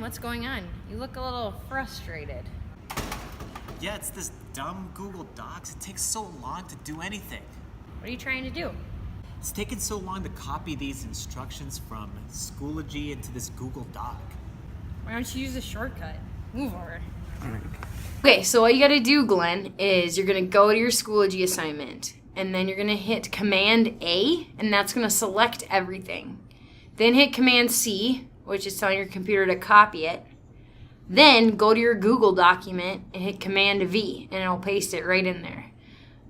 what's going on? You look a little frustrated. Yeah, it's this dumb Google Docs. It takes so long to do anything. What are you trying to do? It's taken so long to copy these instructions from Schoology into this Google Doc. Why don't you use a shortcut? Move over. Okay, so what you gotta do, Glenn, is you're gonna go to your Schoology assignment, and then you're gonna hit Command A, and that's gonna select everything. Then hit Command C, which is telling your computer to copy it. Then go to your Google document and hit Command V, and it'll paste it right in there.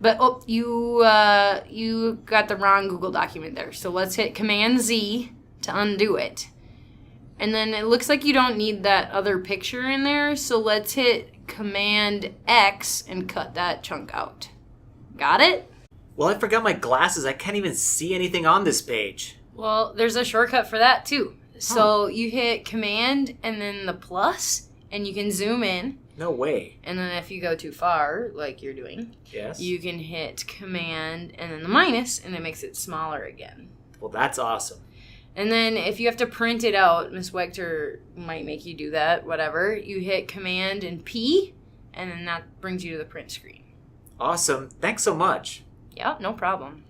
But you got the wrong Google document there. So let's hit Command Z to undo it. And then it looks like you don't need that other picture in there, so let's hit Command X and cut that chunk out. Got it? Well, I forgot my glasses. I can't even see anything on this page. Well, there's a shortcut for that too. So you hit Command and then the plus, and you can zoom in. No way. And then if you go too far, like you're doing, Yes? you can hit Command and then the minus, and it makes it smaller again. Well, that's awesome. And then if you have to print it out, Miss Wegter might make you do that, whatever. You hit Command and P, and then that brings you to the print screen. Awesome. Thanks so much. Yeah, no problem.